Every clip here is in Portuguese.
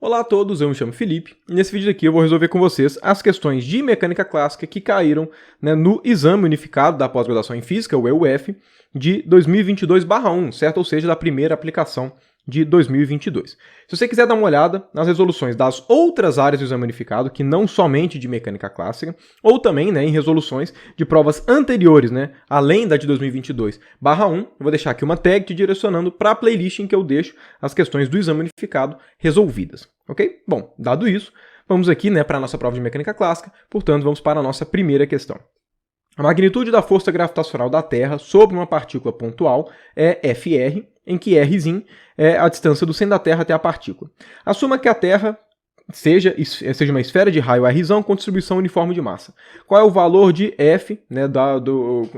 Olá a todos, eu me chamo Felipe e nesse vídeo aqui eu vou resolver com vocês as questões de mecânica clássica que caíram no Exame Unificado da Pós-Graduação em Física, o EUF, de 2022/1, certo? Ou seja, da primeira aplicação de 2022. Se você quiser dar uma olhada nas resoluções das outras áreas do Exame Unificado, que não somente de mecânica clássica, ou também em resoluções de provas anteriores, além da de 2022/1, eu vou deixar aqui uma tag te direcionando para a playlist em que eu deixo as questões do Exame Unificado resolvidas, ok? Bom, dado isso, vamos aqui para a nossa prova de mecânica clássica, portanto, vamos para a nossa primeira questão. A magnitude da força gravitacional da Terra sobre uma partícula pontual é Fr, em que Rzinho é a distância do centro da Terra até a partícula. Assuma que a Terra seja uma esfera de raio Rzão com distribuição uniforme de massa. Qual é o valor de F,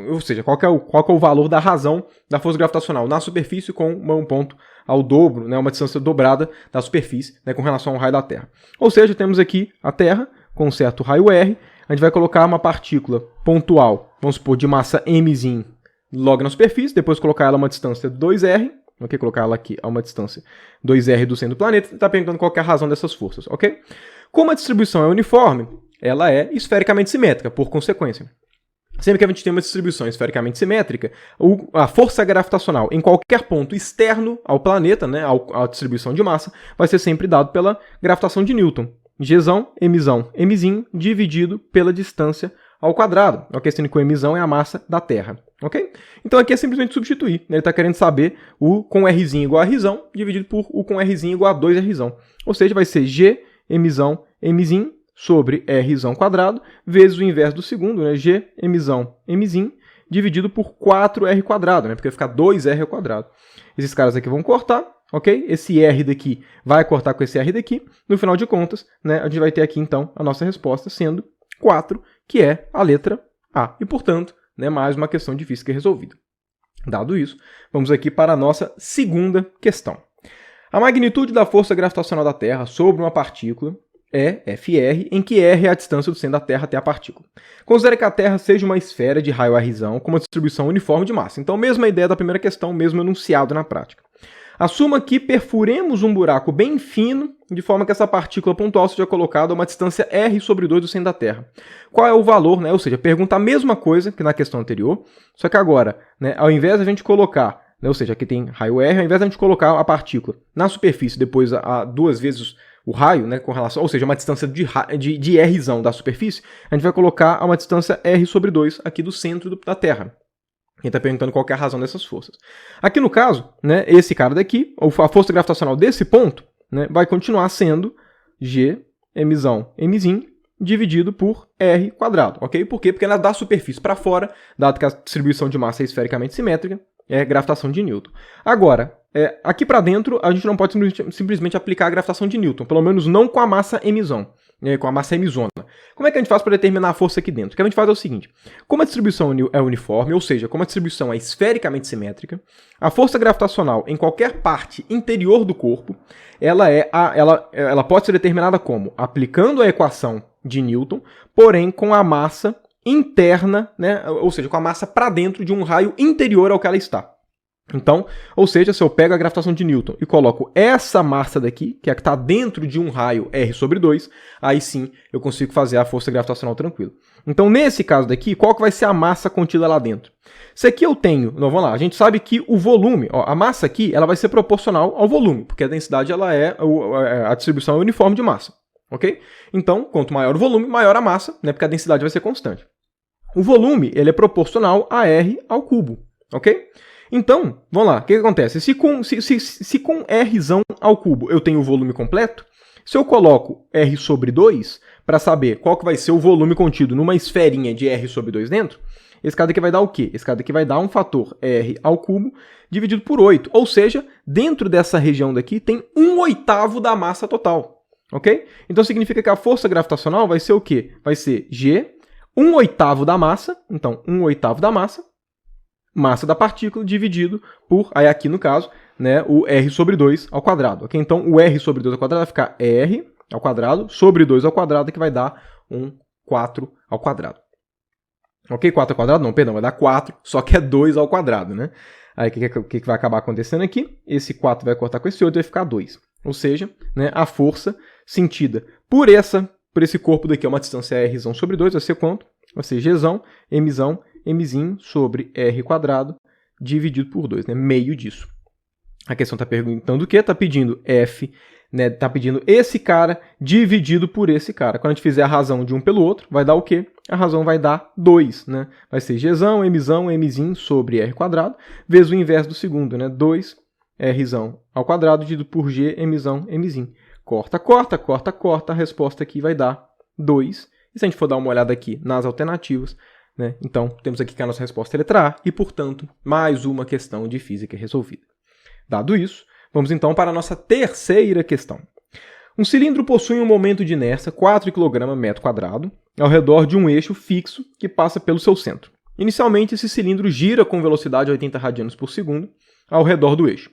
ou seja, qual que é o valor da razão da força gravitacional na superfície com um ponto ao dobro, uma distância dobrada da superfície com relação ao raio da Terra. Ou seja, temos aqui a Terra com um certo raio R, a gente vai colocar uma partícula pontual, vamos supor, de massa mzinho logo na superfície, depois colocar ela a uma distância 2r, ok? Colocar ela aqui a uma distância 2r do centro do planeta, está perguntando qual que é a razão dessas forças, ok? Como a distribuição é uniforme, ela é esfericamente simétrica, por consequência. Sempre que a gente tem uma distribuição esfericamente simétrica, a força gravitacional em qualquer ponto externo ao planeta, à distribuição de massa, vai ser sempre dado pela gravitação de Newton. Gzão, mzinho, dividido pela distância ao quadrado, ok? Sendo que o mzão é a massa da Terra, ok? Então aqui é simplesmente substituir, ele está querendo saber o com Rzinho igual a Rzão, dividido por o com Rzinho igual a 2Rzão. Ou seja, vai ser G, mzão, mzinho, sobre Rzão quadrado, vezes o inverso do segundo, G, mzão, mzinho, dividido por 4R quadrado, porque vai ficar 2R ao quadrado. Esses caras aqui vão cortar, ok? Esse R daqui vai cortar com esse R daqui. No final de contas, a gente vai ter aqui, então, a nossa resposta sendo 4, que é a letra A. E, portanto, mais uma questão de física resolvida. Dado isso, vamos aqui para a nossa segunda questão. A magnitude da força gravitacional da Terra sobre uma partícula é Fr, em que R é a distância do centro da Terra até a partícula. Considere que a Terra seja uma esfera de raio Rzão com uma distribuição uniforme de massa. Então, mesma ideia da primeira questão, mesmo enunciado na prática. Assuma que perfuremos um buraco bem fino, de forma que essa partícula pontual seja colocada a uma distância R sobre 2 do centro da Terra. Qual é o valor, Ou seja, pergunta a mesma coisa que na questão anterior, só que agora, ao invés de a gente colocar, ou seja, aqui tem raio R, ao invés de a gente colocar a partícula na superfície, depois a duas vezes o raio, com relação, ou seja, uma distância de Rzão da superfície, a gente vai colocar a uma distância R sobre 2 aqui do centro da Terra. Quem está perguntando qual que é a razão dessas forças. Aqui no caso, esse cara daqui, a força gravitacional desse ponto, vai continuar sendo G, mzinho, dividido por R quadrado, ok? Por quê? Porque ela da superfície para fora, dado que a distribuição de massa é esfericamente simétrica, é gravitação de Newton. Agora, aqui para dentro, a gente não pode simplesmente aplicar a gravitação de Newton, pelo menos não com a massa mzão, com a massa mzona. Como é que a gente faz para determinar a força aqui dentro? O que a gente faz é o seguinte, como a distribuição é uniforme, ou seja, como a distribuição é esfericamente simétrica, a força gravitacional em qualquer parte interior do corpo, ela pode ser determinada como? Aplicando a equação de Newton, porém com a massa interna, ou seja, com a massa para dentro de um raio interior ao que ela está. Então, ou seja, se eu pego a gravitação de Newton e coloco essa massa daqui, que é a que está dentro de um raio R sobre 2, aí sim eu consigo fazer a força gravitacional tranquilo. Então, nesse caso daqui, qual que vai ser a massa contida lá dentro? Se aqui eu tenho, vamos lá, a gente sabe que o volume, a massa aqui, ela vai ser proporcional ao volume, porque a densidade, a distribuição é uniforme de massa, ok? Então, quanto maior o volume, maior a massa, porque a densidade vai ser constante. O volume, ele é proporcional a R ao cubo, ok? Então, vamos lá, o que acontece? Se com Rzão ao cubo eu tenho o volume completo, se eu coloco R sobre 2, para saber qual que vai ser o volume contido numa esferinha de R sobre 2 dentro, esse cara daqui vai dar o quê? Esse cara daqui vai dar um fator R ao cubo dividido por 8, ou seja, dentro dessa região daqui tem 1/8 da massa total, ok? Então significa que a força gravitacional vai ser o quê? Vai ser G, 1/8 da massa, então 1/8 da massa da partícula dividido por, aí aqui no caso, o R sobre 2 ao quadrado. Okay? Então, o R sobre 2 ao quadrado vai ficar R ao quadrado sobre 2 ao quadrado, que vai dar 4 ao quadrado. Ok? 4 ao quadrado? Não, perdão, vai dar 4, só que é 2 ao quadrado, Aí, o que vai acabar acontecendo aqui? Esse 4 vai cortar com esse 8, vai ficar 2. Ou seja, né, a força sentida por esse corpo daqui, é uma distância r sobre 2, vai ser quanto? Vai ser Gzão, Mzinho sobre R quadrado dividido por 2, né? Meio disso. A questão está perguntando o quê? Está pedindo F, né? Está pedindo esse cara dividido por esse cara. Quando a gente fizer a razão de um pelo outro, vai dar o quê? A razão vai dar 2, né? Vai ser Gzão, Mzinho sobre R quadrado, vezes o inverso do segundo, né? 2Rzão ao quadrado dividido por G, Mzinho. Corta, corta, corta, corta. A resposta aqui vai dar 2. E se a gente for dar uma olhada aqui nas alternativas, né? Então, temos aqui que a nossa resposta é a letra A e, portanto, mais uma questão de física resolvida. Dado isso, vamos então para a nossa terceira questão. Um cilindro possui um momento de inércia 4 kg/m² ao redor de um eixo fixo que passa pelo seu centro. Inicialmente, esse cilindro gira com velocidade 80 radianos/segundo ao redor do eixo.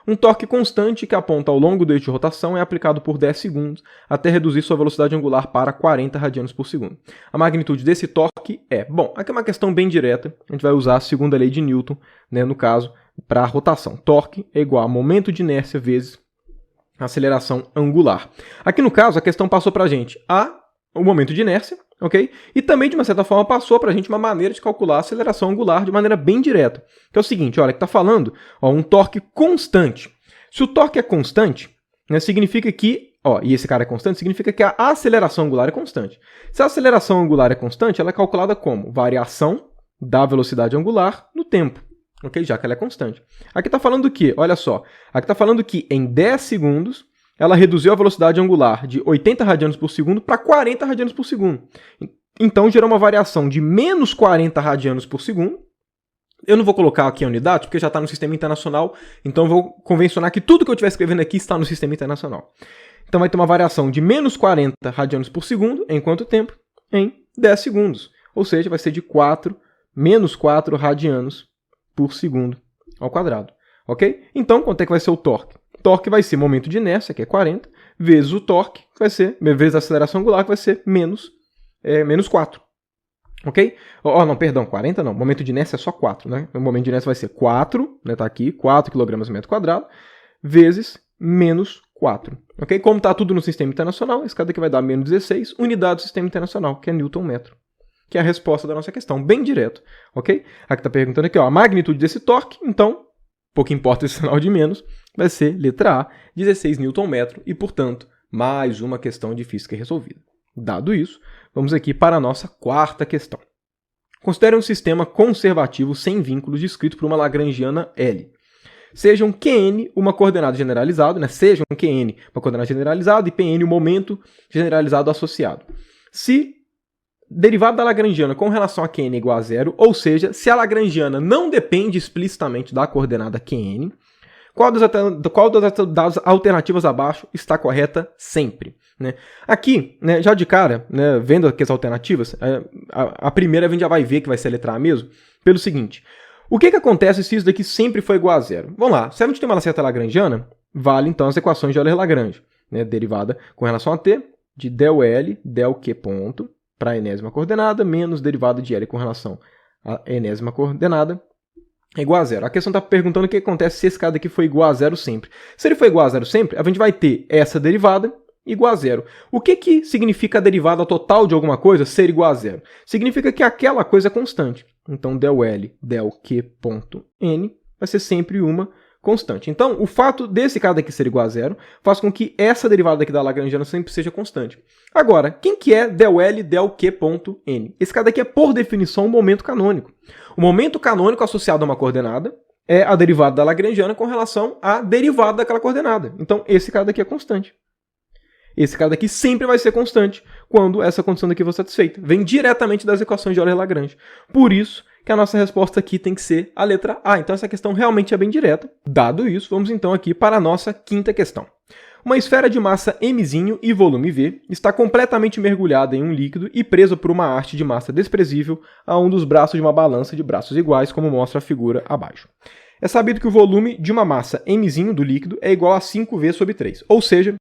Um torque constante que aponta ao longo do eixo de rotação é aplicado por 10 segundos até reduzir sua velocidade angular para 40 radianos/segundo. A magnitude desse torque é... Bom, aqui é uma questão bem direta. A gente vai usar a segunda lei de Newton, né, no caso, para a rotação. Torque é igual a momento de inércia vezes aceleração angular. Aqui no caso, a questão passou para a gente o momento de inércia, ok? E também, de uma certa forma, passou para a gente uma maneira de calcular a aceleração angular de maneira bem direta. Que é o seguinte, olha, que está falando um torque constante. Se o torque é constante, né, significa que, e esse cara é constante, significa que a aceleração angular é constante. Se a aceleração angular é constante, ela é calculada como variação da velocidade angular no tempo. Ok? Já que ela é constante. Aqui está falando do quê? Olha só. Aqui está falando que em 10 segundos ela reduziu a velocidade angular de 80 radianos/segundo para 40 radianos/segundo. Então gerou uma variação de menos 40 radianos/segundo. Eu não vou colocar aqui a unidade, porque já está no sistema internacional, então eu vou convencionar que tudo que eu estiver escrevendo aqui está no sistema internacional. Então vai ter uma variação de menos 40 radianos/segundo, em quanto tempo? Em 10 segundos. Ou seja, vai ser de menos 4 radianos/segundo ao quadrado. Ok? Então, quanto é que vai ser o torque? O torque vai ser momento de inércia, que é 40, vezes o torque, que vai ser, vezes a aceleração angular, que vai ser menos 4. Ok? Não, perdão, 40 não. Momento de inércia é só 4, né? O momento de inércia vai ser 4, né? Tá aqui, 4 kg/m², vezes menos 4. Ok? Como está tudo no sistema internacional, esse cara daqui vai dar menos 16 unidades do sistema internacional, que é Newton-metro. Que é a resposta da nossa questão, bem direto, ok? Aqui está perguntando aqui, a magnitude desse torque, então, pouco importa esse sinal de menos, vai ser letra A, 16 Newton-metro, e, portanto, mais uma questão de física resolvida. Dado isso, vamos aqui para a nossa quarta questão. Considere um sistema conservativo sem vínculos descrito por uma lagrangiana L. Sejam Qn uma coordenada generalizada, né? Sejam Qn uma coordenada generalizada e Pn um momento generalizado associado. Se derivada da lagrangiana com relação a Qn é igual a zero, ou seja, se a lagrangiana não depende explicitamente da coordenada Qn, qual das alternativas abaixo está correta sempre? Né? Aqui, né, já de cara, né, vendo aqui as alternativas, a primeira a gente já vai ver que vai ser a letra A mesmo, pelo seguinte, o que acontece se isso daqui sempre for igual a zero? Vamos lá, se a gente tem uma certa lagrangiana, vale então as equações de Euler-Lagrange, né, derivada com relação a t de del L, del Q ponto, para a enésima coordenada, menos derivada de L com relação à enésima coordenada, é igual a zero. A questão está perguntando o que acontece se esse cara daqui for igual a zero sempre. Se ele for igual a zero sempre, a gente vai ter essa derivada igual a zero. O que significa a derivada total de alguma coisa ser igual a zero? Significa que aquela coisa é constante. Então, del L, del Q ponto N vai ser sempre uma constante. Então, o fato desse cara daqui ser igual a zero faz com que essa derivada daqui da lagrangiana sempre seja constante. Agora, quem que é del L, del Q ponto N? Esse cara daqui é, por definição, um momento canônico. O momento canônico associado a uma coordenada é a derivada da lagrangiana com relação à derivada daquela coordenada. Então, esse cara daqui é constante. Esse cara daqui sempre vai ser constante quando essa condição daqui for satisfeita. Vem diretamente das equações de Euler-Lagrange. Por isso que a nossa resposta aqui tem que ser a letra A. Então essa questão realmente é bem direta. Dado isso, vamos então aqui para a nossa quinta questão. Uma esfera de massa mzinho e volume V está completamente mergulhada em um líquido e presa por uma haste de massa desprezível a um dos braços de uma balança de braços iguais, como mostra a figura abaixo. É sabido que o volume de uma massa mzinho do líquido é igual a 5V/3. Ou seja,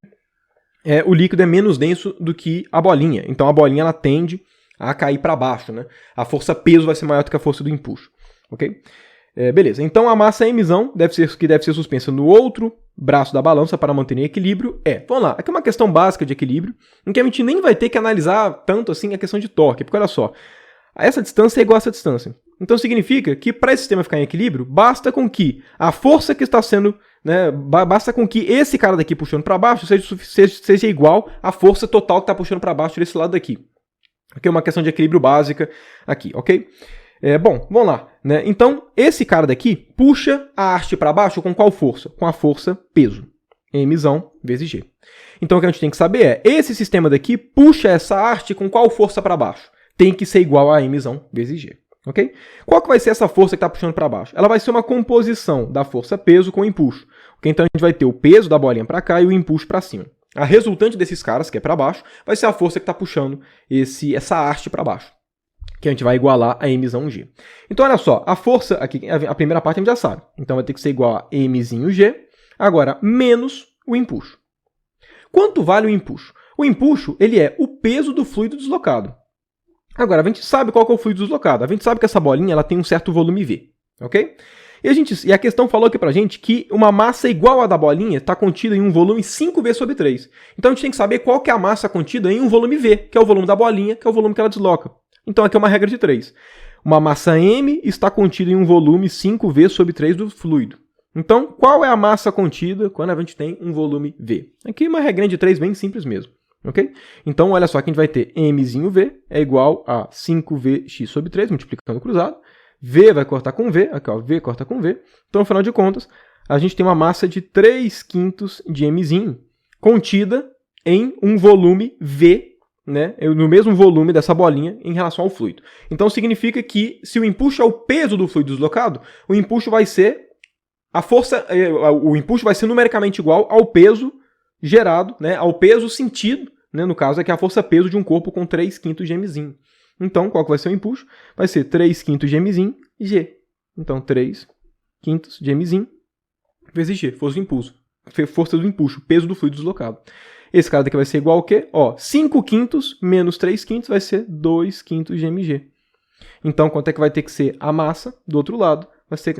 o líquido é menos denso do que a bolinha. Então a bolinha ela tende a cair para baixo, né? A força peso vai ser maior do que a força do empuxo, ok? Beleza, então a massa mzão, que deve ser suspensa no outro braço da balança para manter em equilíbrio vamos lá, aqui é uma questão básica de equilíbrio, em que a gente nem vai ter que analisar tanto assim a questão de torque, porque olha só, essa distância é igual a essa distância. Então significa que para esse sistema ficar em equilíbrio, basta com que a força que está sendo, basta com que esse cara daqui puxando para baixo seja igual à força total que está puxando para baixo desse lado daqui. Aqui é uma questão de equilíbrio básica aqui, ok? Bom, vamos lá. Né? Então, esse cara daqui puxa a haste para baixo com qual força? Com a força peso. Mzão vezes G. Então, o que a gente tem que saber é, esse sistema daqui puxa essa haste com qual força para baixo? Tem que ser igual a Mzão vezes G. Ok? Qual que vai ser essa força que está puxando para baixo? Ela vai ser uma composição da força peso com empuxo. Okay? Então, a gente vai ter o peso da bolinha para cá e o empuxo para cima. A resultante desses caras, que é para baixo, vai ser a força que está puxando essa haste para baixo, que a gente vai igualar a Mzão G. Então, olha só, a força aqui, a primeira parte a gente já sabe. Então, vai ter que ser igual a Mzinho G, agora, menos o empuxo. Quanto vale o empuxo? O empuxo, ele é o peso do fluido deslocado. Agora, a gente sabe qual que é o fluido deslocado. A gente sabe que essa bolinha ela tem um certo volume V, ok? E a questão falou aqui pra gente que uma massa igual à da bolinha está contida em um volume 5V/3. Então, a gente tem que saber qual que é a massa contida em um volume V, que é o volume da bolinha, que é o volume que ela desloca. Então, aqui é uma regra de 3. Uma massa M está contida em um volume 5V/3 do fluido. Então, qual é a massa contida quando a gente tem um volume V? Aqui é uma regrinha de 3 bem simples mesmo. Ok? Então, olha só que a gente vai ter Mzinho V é igual a 5Vx/3, multiplicando cruzado. V vai cortar com V, aqui ó, V corta com V. Então, afinal de contas, a gente tem uma massa de 3/5 de Mzinho contida em um volume V, né, no mesmo volume dessa bolinha em relação ao fluido. Então, significa que se o empuxo é o peso do fluido deslocado, o empuxo vai ser o empuxo vai ser numericamente igual ao peso gerado, né, ao peso sentido, né, no caso aqui a força-peso de um corpo com 3/5 de Mzinho. Então, qual que vai ser o empuxo? Vai ser 3/5 de Mzinho, G. Então, 3/5 de Mzinho vezes G, força do impulso. Força do empuxo, peso do fluido deslocado. Esse cara daqui vai ser igual ao quê? 5/5 menos 3/5 vai ser 2/5 de Mg. Então, quanto é que vai ter que ser a massa do outro lado?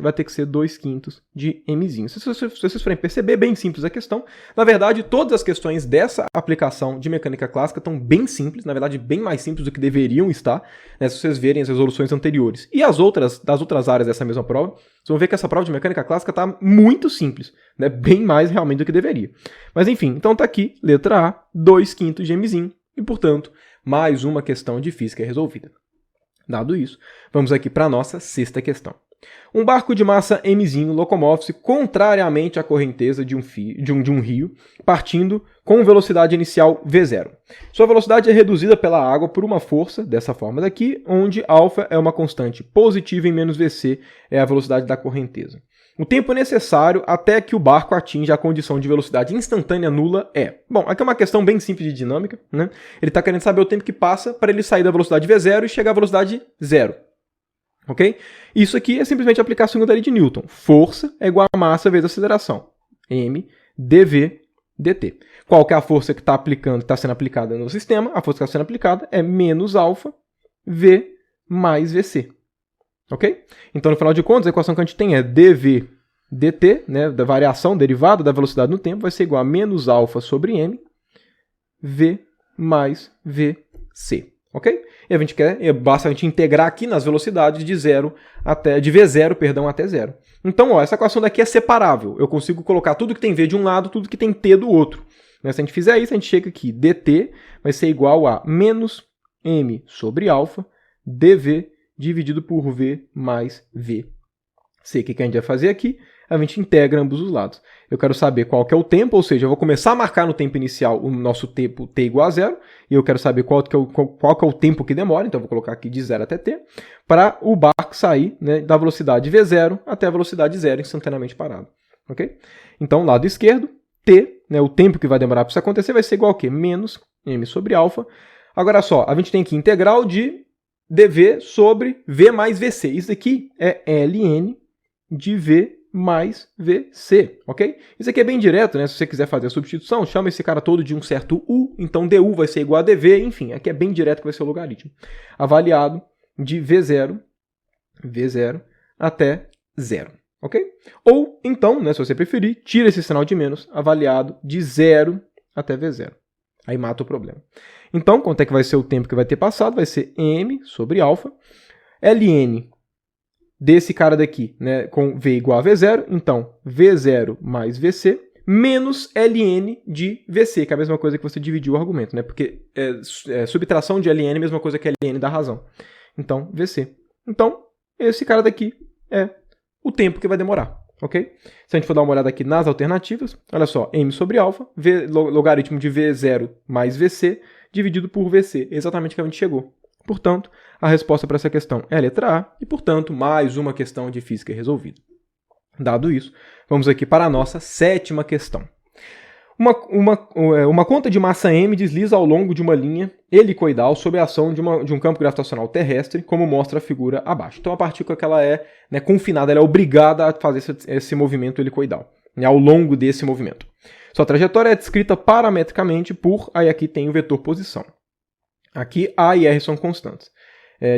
Vai ter que ser 2/5 de Mzinho. Se vocês forem perceber, bem simples a questão. Na verdade, todas as questões dessa aplicação de mecânica clássica estão bem simples, na verdade, bem mais simples do que deveriam estar, né, se vocês verem as resoluções anteriores. E das outras áreas dessa mesma prova, vocês vão ver que essa prova de mecânica clássica está muito simples, né, bem mais realmente do que deveria. Mas enfim, então está aqui, letra A, 2/5 de Mzinho, e portanto, mais uma questão de física resolvida. Dado isso, vamos aqui para a nossa sexta questão. Um barco de massa Mzinho locomove-se contrariamente à correnteza de um rio, partindo com velocidade inicial V0. Sua velocidade é reduzida pela água por uma força, dessa forma daqui, onde α é uma constante positiva e menos Vc é a velocidade da correnteza. O tempo necessário até que o barco atinja a condição de velocidade instantânea nula é... Bom, aqui é uma questão bem simples de dinâmica, né? Ele está querendo saber o tempo que passa para ele sair da velocidade V0 e chegar à velocidade 0. Ok? Isso aqui é simplesmente aplicar a segunda lei de Newton. Força é igual a massa vezes aceleração. M dv dt. Qual que é a força que está sendo aplicada no sistema? A força que está sendo aplicada é menos α v mais vc. Ok? Então, no final de contas, a equação que a gente tem é dv dt, né, da variação derivada da velocidade no tempo, vai ser igual a menos α sobre m, v mais vc. Ok? E basta a gente integrar aqui nas velocidades de V0 até 0. Então, essa equação daqui é separável. Eu consigo colocar tudo que tem V de um lado, tudo que tem T do outro. Mas se a gente fizer isso, a gente chega aqui. dt vai ser igual a menos m sobre α dv dividido por v mais vc. O que a gente vai fazer aqui? A gente integra ambos os lados. Eu quero saber qual que é o tempo, ou seja, eu vou começar a marcar no tempo inicial o nosso tempo t igual a 0, e eu quero saber qual que é o tempo que demora, então eu vou colocar aqui de 0 até t, para o barco sair, né, da velocidade V0 até a velocidade 0 instantaneamente parado. Okay? Então, lado esquerdo, t, né, o tempo que vai demorar para isso acontecer, vai ser igual a quê? Menos m sobre α. Agora só, a gente tem aqui integral de dv sobre v mais vc. Isso aqui é ln de v mais vc, ok? Isso aqui é bem direto, né? Se você quiser fazer a substituição, chama esse cara todo de um certo u, então du vai ser igual a dv, enfim, aqui é bem direto que vai ser o logaritmo. Avaliado de v0 até zero, ok? Ou, então, né, se você preferir, tira esse sinal de menos, avaliado de 0 até V0. Aí mata o problema. Então, quanto é que vai ser o tempo que vai ter passado? Vai ser m sobre alfa, ln desse cara daqui, né, com v igual a v0, então v0 mais vc, menos ln de vc, que é a mesma coisa que você dividiu o argumento, né, porque subtração de ln é a mesma coisa que ln da razão. Então, vc. Então, esse cara daqui é o tempo que vai demorar, ok? Se a gente for dar uma olhada aqui nas alternativas, olha só, m sobre alfa, logaritmo de v0 mais vc, dividido por vc, exatamente que a gente chegou. Portanto, a resposta para essa questão é a letra A, e, portanto, mais uma questão de física resolvida. Dado isso, vamos aqui para a nossa 7ª questão. Uma conta de massa m desliza ao longo de uma linha helicoidal sob a ação de um campo gravitacional terrestre, como mostra a figura abaixo. Então, a partícula que ela é, né, confinada, ela é obrigada a fazer esse movimento helicoidal, né, ao longo desse movimento. Sua trajetória é descrita parametricamente por, aí aqui tem o vetor posição. Aqui A e R são constantes.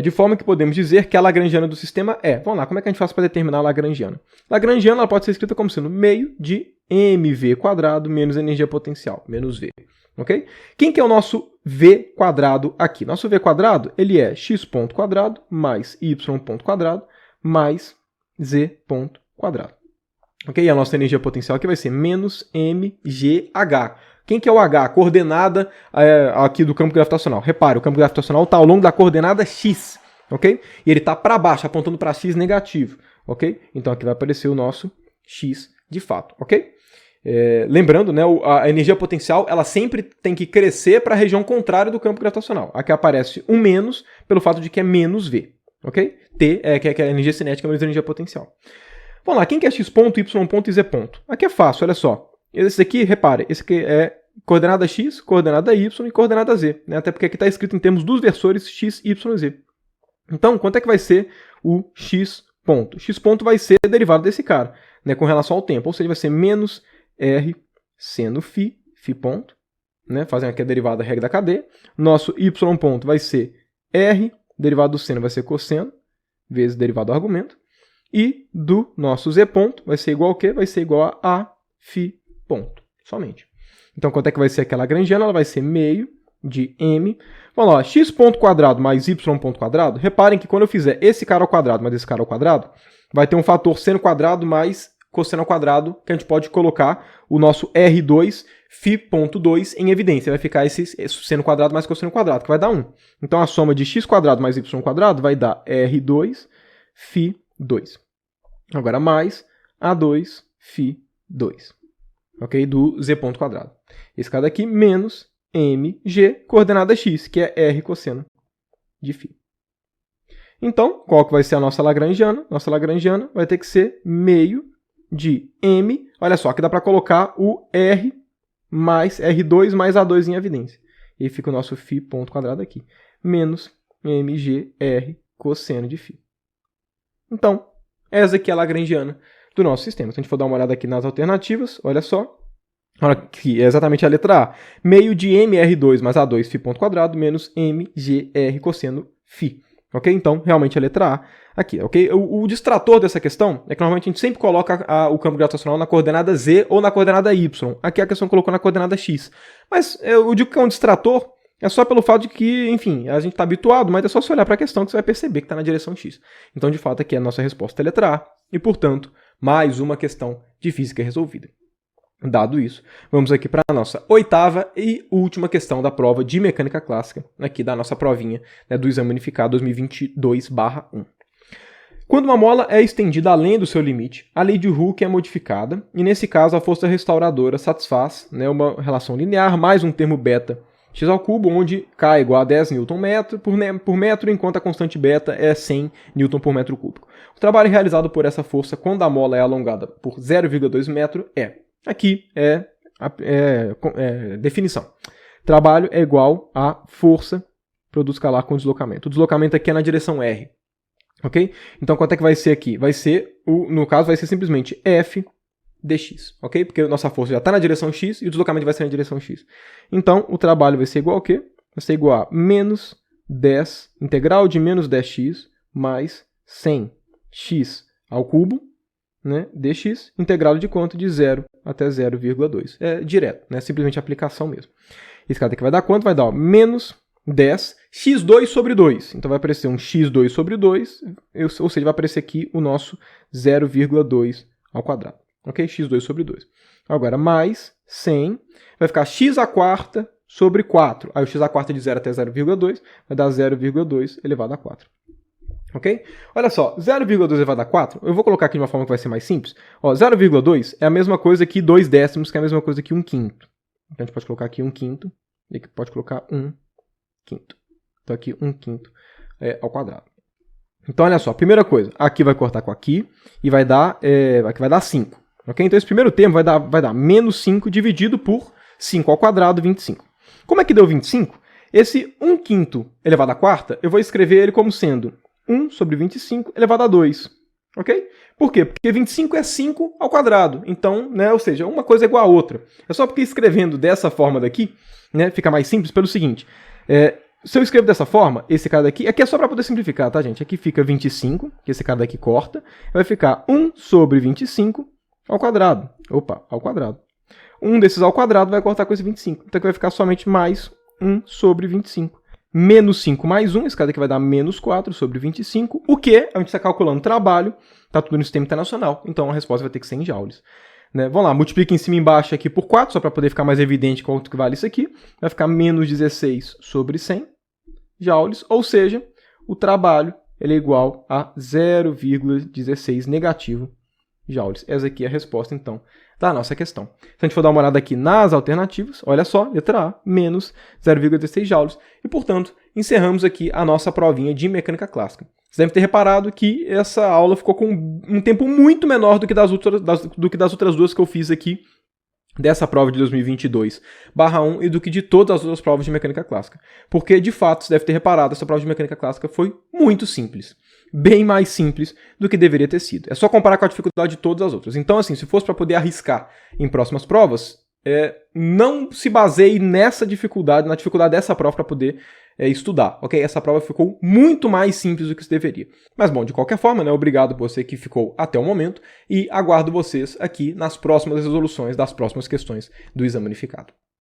De forma que podemos dizer que a lagrangiana do sistema é... Vamos lá, como é que a gente faz para determinar a lagrangiana? Lagrangiana ela pode ser escrita como sendo meio de mv² menos energia potencial, menos v. Ok? Quem que é o nosso v² aqui? Nosso v² ele é x² mais y² mais z². Ok? E a nossa energia potencial aqui vai ser menos mgh. Quem que é o H? A coordenada aqui do campo gravitacional. Repare, o campo gravitacional está ao longo da coordenada x, ok? E ele está para baixo, apontando para x negativo, ok? Então aqui vai aparecer o nosso x de fato, ok? Lembrando, né, a energia potencial ela sempre tem que crescer para a região contrária do campo gravitacional. Aqui aparece um menos pelo fato de que é menos v, ok? T, que é a energia cinética menos a energia potencial. Vamos lá, quem que é x ponto, y ponto e z ponto? Aqui é fácil, olha só. Esse aqui, repare, esse aqui é coordenada x, coordenada y e coordenada z, né? Até porque aqui está escrito em termos dos versores x, y e z. Então, quanto é que vai ser o x ponto? X ponto vai ser derivado desse cara, né, com relação ao tempo, ou seja, vai ser menos r seno φ ponto, né, fazendo aqui a derivada da regra da cadeia. Nosso y ponto vai ser r, derivado do seno vai ser cosseno, vezes derivado do argumento. E do nosso z ponto vai ser igual ao quê? Vai ser igual a φ ponto, somente. Então, quanto é que vai ser aquela lagrangiana? Ela vai ser meio de m. Vamos lá, x ponto quadrado mais y ponto quadrado. Reparem que quando eu fizer esse cara ao quadrado mais esse cara ao quadrado, vai ter um fator seno quadrado mais cosseno ao quadrado, que a gente pode colocar o nosso R2 φ.2 em evidência. Vai ficar esse seno quadrado mais cosseno quadrado, que vai dar 1. Então, a soma de x quadrado mais y quadrado vai dar R2 φ2. Agora, mais A2 φ2. Ok? Do z ponto quadrado. Esse cara daqui menos mg, coordenada x, que é r cosseno de φ. Então, qual que vai ser a nossa lagrangiana? Nossa lagrangiana vai ter que ser meio de m. Olha só, aqui dá para colocar o r mais r2 mais a2 em evidência. E fica o nosso φ ponto quadrado aqui. Menos mgr cosseno de φ. Então, essa aqui é a lagrangiana do nosso sistema. Se a gente for dar uma olhada aqui nas alternativas, olha só. Olha aqui, é exatamente a letra A. Meio de mr2 mais a2 φ ponto quadrado menos mgr cosseno φ. Ok? Então, realmente a letra A aqui. Ok? O distrator dessa questão é que normalmente a gente sempre coloca o campo gravitacional na coordenada z ou na coordenada y. Aqui a questão colocou na coordenada x. Mas eu digo que é um distrator é só pelo fato de que, enfim, a gente está habituado, mas é só você olhar para a questão que você vai perceber que está na direção x. Então, de fato, aqui a nossa resposta é a letra A. E, portanto, mais uma questão de física resolvida. Dado isso, vamos aqui para a nossa 8ª e última questão da prova de mecânica clássica, aqui da nossa provinha, né, do Exame Unificado 2022/1. Quando uma mola é estendida além do seu limite, a lei de Hooke é modificada, e nesse caso a força restauradora satisfaz, né, uma relação linear mais um termo beta x ao cubo, onde K é igual a 10 Nm por metro, enquanto a constante beta é 100 Nm por metro cúbico. O trabalho realizado por essa força quando a mola é alongada por 0,2 metro aqui é definição. Trabalho é igual a força produto escalar com deslocamento. O deslocamento aqui é na direção R. Ok? Então, quanto é que vai ser aqui? Vai ser, no caso, vai ser simplesmente F dx, ok? Porque a nossa força já está na direção x e o deslocamento vai ser na direção x. Então, o trabalho vai ser igual ao quê? Vai ser igual a menos 10, integral de menos 10x mais 100x ao cubo, né, dx, integrado de quanto? De 0 até 0,2. É direto, né, simplesmente aplicação mesmo. Esse cara aqui vai dar quanto? Vai dar, ó, menos 10 x2 sobre 2. Então vai aparecer um x2 sobre 2, ou seja, vai aparecer aqui o nosso 0,2 ao quadrado. Ok? x2 sobre 2. Agora, mais 100, vai ficar x à quarta sobre 4. Aí o x à quarta de 0 até 0,2 vai dar 0,2 elevado a 4. Ok? Olha só, 0,2 elevado a 4, eu vou colocar aqui de uma forma que vai ser mais simples. 0,2 é a mesma coisa que 2 décimos, que é a mesma coisa que 1 quinto. Então a gente pode colocar aqui 1 quinto, e aqui pode colocar 1 quinto. Então aqui 1 quinto ao quadrado. Então olha só, primeira coisa, aqui vai cortar com aqui, e vai dar 5. Ok? Então esse primeiro termo vai dar menos 5 dividido por 5 ao quadrado, 25. Como é que deu 25? Esse 1 quinto elevado à quarta, eu vou escrever ele como sendo 1 sobre 25 elevado a 2. Ok? Por quê? Porque 25 é 5 ao quadrado. Então, né, ou seja, uma coisa é igual a outra. É só porque escrevendo dessa forma daqui, né, fica mais simples pelo seguinte. Se eu escrevo dessa forma, esse cara daqui... Aqui é só para poder simplificar, tá, gente? Aqui fica 25, que esse cara daqui corta. Vai ficar 1 sobre 25 ao quadrado. Opa, ao quadrado. Um desses ao quadrado vai cortar com esse 25. Então aqui vai ficar somente mais 1 sobre 25. Menos 5 mais 1, esse cara aqui vai dar menos 4 sobre 25, o que a gente está calculando trabalho, está tudo no sistema internacional, então a resposta vai ter que ser em joules. Né? Vamos lá, multiplica em cima e embaixo aqui por 4, só para poder ficar mais evidente quanto que vale isso aqui. Vai ficar menos 16 sobre 100 joules, ou seja, o trabalho ele é igual a 0,16 negativo joules. Essa aqui é a resposta, então, da nossa questão. Se a gente for dar uma olhada aqui nas alternativas, olha só, letra A, menos 0,16 joules. E, portanto, encerramos aqui a nossa provinha de mecânica clássica. Vocês devem ter reparado que essa aula ficou com um tempo muito menor do que das outras duas que eu fiz aqui, dessa prova de 2022/1 e do que de todas as outras provas de mecânica clássica. Porque, de fato, você deve ter reparado, essa prova de mecânica clássica foi muito simples. Bem mais simples do que deveria ter sido. É só comparar com a dificuldade de todas as outras. Então, assim, se fosse para poder arriscar em próximas provas, não se baseie nessa dificuldade, na dificuldade dessa prova para poder estudar, ok? Essa prova ficou muito mais simples do que se deveria. Mas, bom, de qualquer forma, né, obrigado por você que ficou até o momento e aguardo vocês aqui nas próximas resoluções das próximas questões do exame unificado.